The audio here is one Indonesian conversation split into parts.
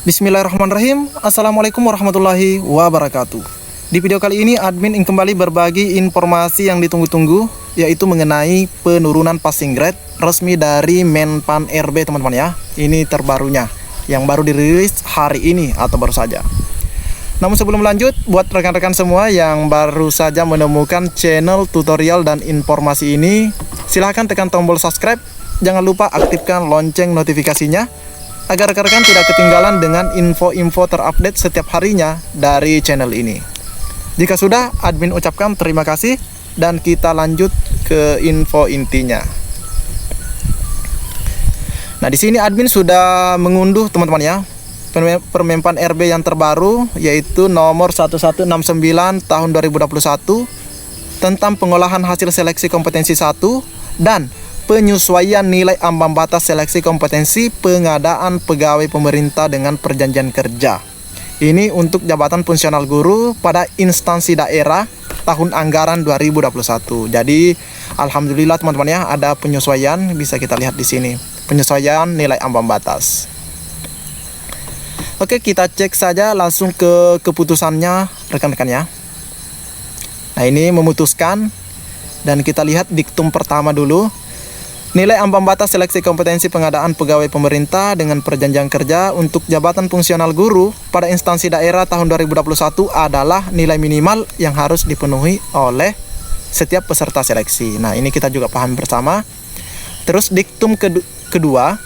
Bismillahirrahmanirrahim. Assalamualaikum warahmatullahi wabarakatuh. Di video kali ini admin ingin kembali berbagi informasi yang ditunggu-tunggu, yaitu mengenai penurunan passing grade resmi dari Menpan RB teman-teman ya. Ini terbarunya yang baru dirilis hari ini atau baru saja. Namun sebelum lanjut, buat rekan-rekan semua yang baru saja menemukan channel tutorial dan informasi ini, silahkan tekan tombol subscribe. Jangan lupa aktifkan lonceng notifikasinya agar rekan-rekan tidak ketinggalan dengan info-info terupdate setiap harinya dari channel ini. Jika sudah, admin ucapkan terima kasih dan kita lanjut ke info intinya. Nah, di sini admin sudah mengunduh teman-teman ya Permenpan RB yang terbaru, yaitu nomor 1169 tahun 2021 tentang pengolahan hasil seleksi kompetensi 1 dan penyesuaian nilai ambang batas seleksi kompetensi pengadaan pegawai pemerintah dengan perjanjian kerja. Ini untuk jabatan fungsional guru pada instansi daerah tahun anggaran 2021. Jadi alhamdulillah teman-teman ya, ada penyesuaian, bisa kita lihat di sini. Penyesuaian nilai ambang batas. Oke, kita cek saja langsung ke keputusannya rekan-rekan ya. Nah, ini memutuskan dan kita lihat diktum pertama dulu. Nilai ambang batas seleksi kompetensi pengadaan pegawai pemerintah dengan perjanjian kerja untuk jabatan fungsional guru pada instansi daerah tahun 2021 adalah nilai minimal yang harus dipenuhi oleh setiap peserta seleksi. Nah, ini kita juga pahami bersama. Terus diktum kedua,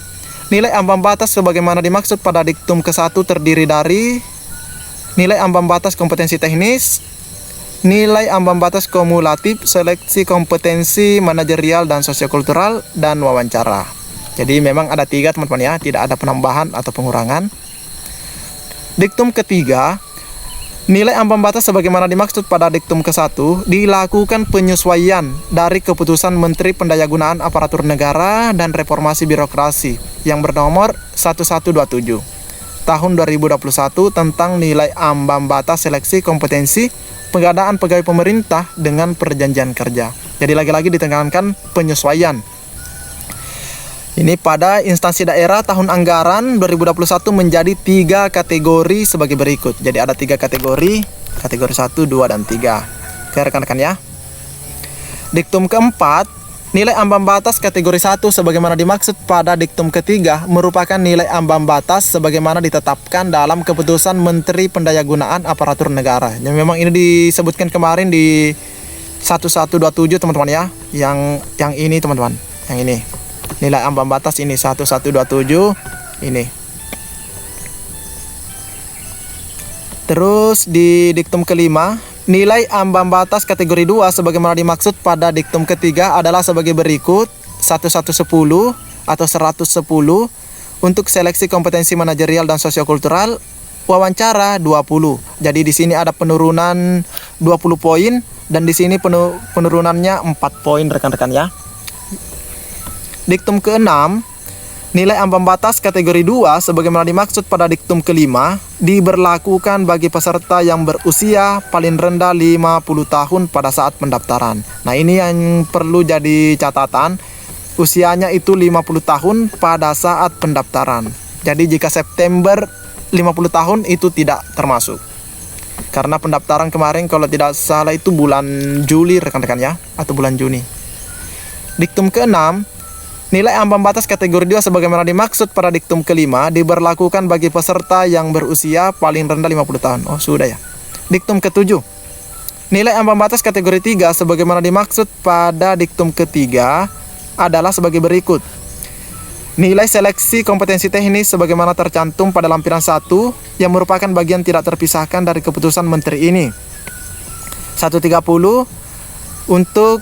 nilai ambang batas sebagaimana dimaksud pada diktum ke-1 terdiri dari nilai ambang batas kompetensi teknis, nilai ambang batas kumulatif, seleksi kompetensi manajerial dan sosiokultural, dan wawancara. Jadi memang ada 3 teman-teman ya, tidak ada penambahan atau pengurangan. Diktum ketiga, nilai ambang batas sebagaimana dimaksud pada diktum ke-1 dilakukan penyesuaian dari keputusan Menteri Pendayagunaan Aparatur Negara dan Reformasi Birokrasi yang bernomor 1127 tahun 2021 tentang nilai ambang batas seleksi kompetensi pengadaan pegawai pemerintah dengan perjanjian kerja. Jadi lagi-lagi ditekankan penyesuaian. Ini pada instansi daerah tahun anggaran 2021 menjadi 3 kategori sebagai berikut. Jadi ada 3 kategori 1, 2, dan 3. Oke rekan-rekan ya. Diktum keempat, nilai ambang batas kategori 1 sebagaimana dimaksud pada diktum ketiga merupakan nilai ambang batas sebagaimana ditetapkan dalam keputusan Menteri Pendayagunaan Aparatur Negara. Yang memang ini disebutkan kemarin di 1127 teman-teman ya. Yang ini teman-teman, yang ini. Nilai ambang batas ini 1127 ini. Terus di diktum kelima, nilai ambang batas kategori 2 sebagaimana dimaksud pada diktum ketiga adalah sebagai berikut: 1110 atau 110 untuk seleksi kompetensi manajerial dan sosiokultural, wawancara 20. Jadi di sini ada penurunan 20 poin dan di sini penurunannya 4 poin rekan-rekan ya. Diktum ke-6, nilai ambang batas kategori 2 sebagaimana dimaksud pada diktum kelima diberlakukan bagi peserta yang berusia paling rendah 50 tahun pada saat pendaftaran. Nah, ini yang perlu jadi catatan. Usianya itu 50 tahun pada saat pendaftaran. Jadi jika September 50 tahun itu tidak termasuk. Karena pendaftaran kemarin kalau tidak salah itu bulan Juli rekan-rekan ya, atau bulan Juni. Diktum ke-6, nilai ambang batas kategori 2 sebagaimana dimaksud pada diktum kelima diberlakukan bagi peserta yang berusia paling rendah 50 tahun. Oh, sudah ya. Diktum ke-7, nilai ambang batas kategori 3 sebagaimana dimaksud pada diktum ketiga adalah sebagai berikut: nilai seleksi kompetensi teknis sebagaimana tercantum pada lampiran 1 yang merupakan bagian tidak terpisahkan dari keputusan menteri ini. 130 untuk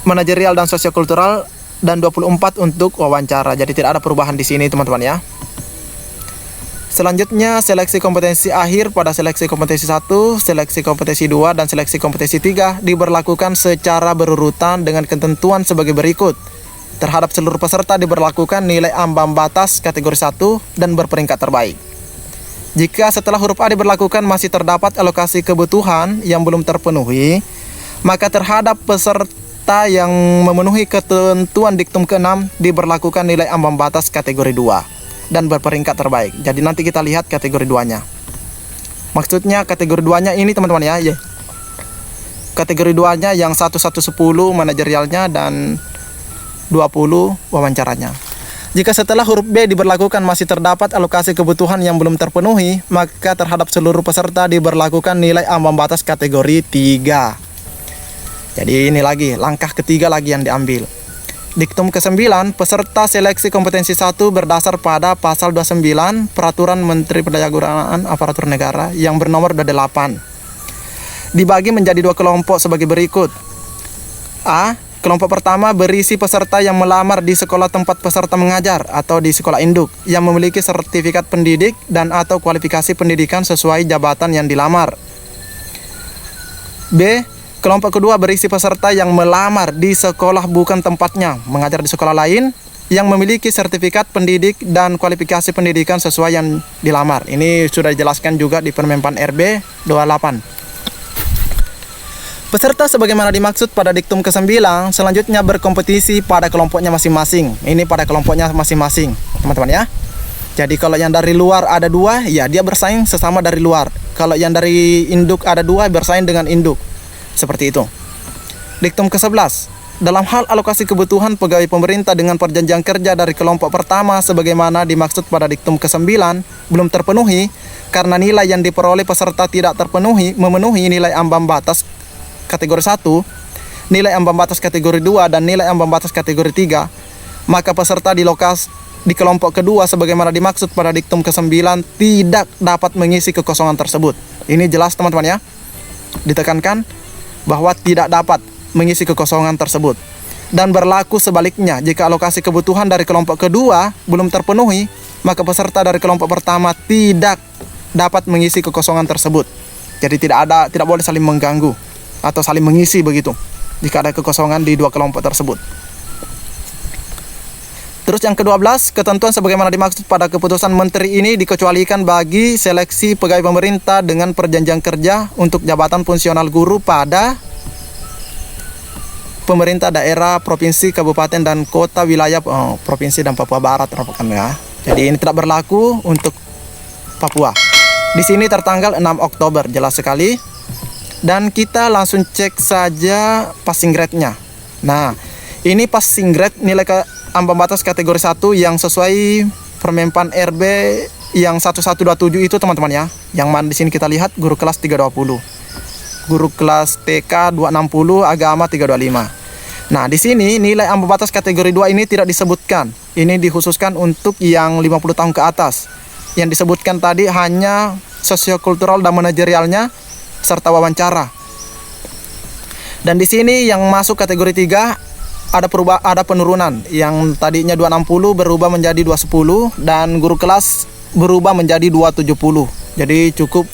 manajerial dan sosiokultural dan 24 untuk wawancara. Jadi tidak ada perubahan di sini teman-teman ya. Selanjutnya seleksi kompetensi akhir pada seleksi kompetensi 1, seleksi kompetensi 2, dan seleksi kompetensi 3 diberlakukan secara berurutan dengan ketentuan sebagai berikut. Terhadap seluruh peserta diberlakukan nilai ambang batas kategori 1 dan berperingkat terbaik. Jika setelah huruf A diberlakukan masih terdapat alokasi kebutuhan yang belum terpenuhi, maka terhadap peserta yang memenuhi ketentuan diktum ke-6 diberlakukan nilai ambang batas kategori 2. dan berperingkat terbaik. Jadi nanti kita lihat kategori 2-nya. Maksudnya kategori 2-nya ini teman-teman ya. Kategori 2-nya yang 1-1-10 manajerialnya dan 20 wawancaranya. Jika setelah huruf B diberlakukan masih terdapat alokasi kebutuhan yang belum terpenuhi, maka terhadap seluruh peserta diberlakukan nilai ambang batas kategori 3. Jadi ini lagi, langkah ketiga lagi yang diambil. Diktum ke-9, peserta seleksi kompetensi 1 berdasar pada pasal 29 Peraturan Menteri Pendayagunaan Aparatur Negara yang bernomor 28. Dibagi menjadi 2 kelompok sebagai berikut. A. Kelompok pertama berisi peserta yang melamar di sekolah tempat peserta mengajar atau di sekolah induk yang memiliki sertifikat pendidik dan atau kualifikasi pendidikan sesuai jabatan yang dilamar. B. Kelompok kedua berisi peserta yang melamar di sekolah bukan tempatnya, mengajar di sekolah lain, yang memiliki sertifikat pendidik dan kualifikasi pendidikan sesuai yang dilamar. Ini sudah dijelaskan juga di Permenpan RB 28. Peserta sebagaimana dimaksud pada diktum ke-9 selanjutnya berkompetisi pada kelompoknya masing-masing. Ini pada kelompoknya masing-masing, teman-teman ya. Jadi kalau yang dari luar ada 2, ya dia bersaing sesama dari luar. Kalau yang dari induk ada 2, bersaing dengan induk. Seperti itu. Diktum ke-11. Dalam hal alokasi kebutuhan pegawai pemerintah dengan perjanjian kerja dari kelompok pertama sebagaimana dimaksud pada diktum ke-9 belum terpenuhi karena nilai yang diperoleh peserta tidak memenuhi nilai ambang batas kategori 1, nilai ambang batas kategori 2 dan nilai ambang batas kategori 3, maka peserta di kelompok kedua sebagaimana dimaksud pada diktum ke-9 tidak dapat mengisi kekosongan tersebut. Ini jelas teman-teman ya. Ditekankan bahwa tidak dapat mengisi kekosongan tersebut. Dan berlaku sebaliknya, jika alokasi kebutuhan dari kelompok kedua belum terpenuhi, maka peserta dari kelompok pertama tidak dapat mengisi kekosongan tersebut. Jadi tidak boleh saling mengganggu atau saling mengisi begitu jika ada kekosongan di 2 kelompok tersebut. Terus yang ke-12, ketentuan sebagaimana dimaksud pada keputusan menteri ini dikecualikan bagi seleksi pegawai pemerintah dengan perjanjian kerja untuk jabatan fungsional guru pada pemerintah daerah, provinsi, kabupaten, dan kota wilayah provinsi dan Papua Barat ya. Jadi ini tidak berlaku untuk Papua. Di sini tertanggal 6 Oktober, jelas sekali. Dan kita langsung cek saja passing grade-nya. Nah, ini passing grade nilai ambang batas kategori 1 yang sesuai Permenpan RB yang 1127 itu teman-teman ya. Yang mana di sini kita lihat guru kelas 320. Guru kelas TK 260, agama 325. Nah, di sini nilai ambang batas kategori 2 ini tidak disebutkan. Ini dikhususkan untuk yang 50 tahun ke atas. Yang disebutkan tadi hanya sosiokultural dan manajerialnya serta wawancara. Dan di sini yang masuk kategori 3 ada penurunan. Yang tadinya 260 berubah menjadi 210 dan guru kelas berubah menjadi 270. Jadi cukup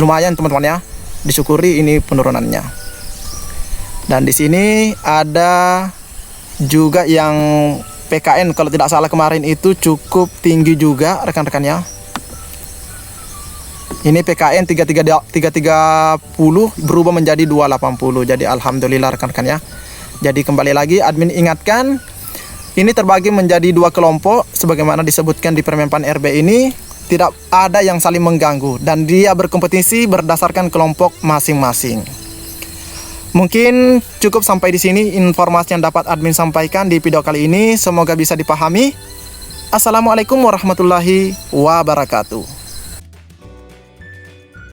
lumayan teman-teman ya. Disyukuri ini penurunannya. Dan di sini ada juga yang PKN kalau tidak salah kemarin itu cukup tinggi juga rekan-rekannya. Ini PKN 330 berubah menjadi 280. Jadi alhamdulillah rekan-rekan ya. Jadi kembali lagi admin ingatkan, ini terbagi menjadi 2 kelompok sebagaimana disebutkan di Permenpan RB ini, tidak ada yang saling mengganggu dan dia berkompetisi berdasarkan kelompok masing-masing. Mungkin cukup sampai di sini informasi yang dapat admin sampaikan di video kali ini, semoga bisa dipahami. Assalamualaikum warahmatullahi wabarakatuh.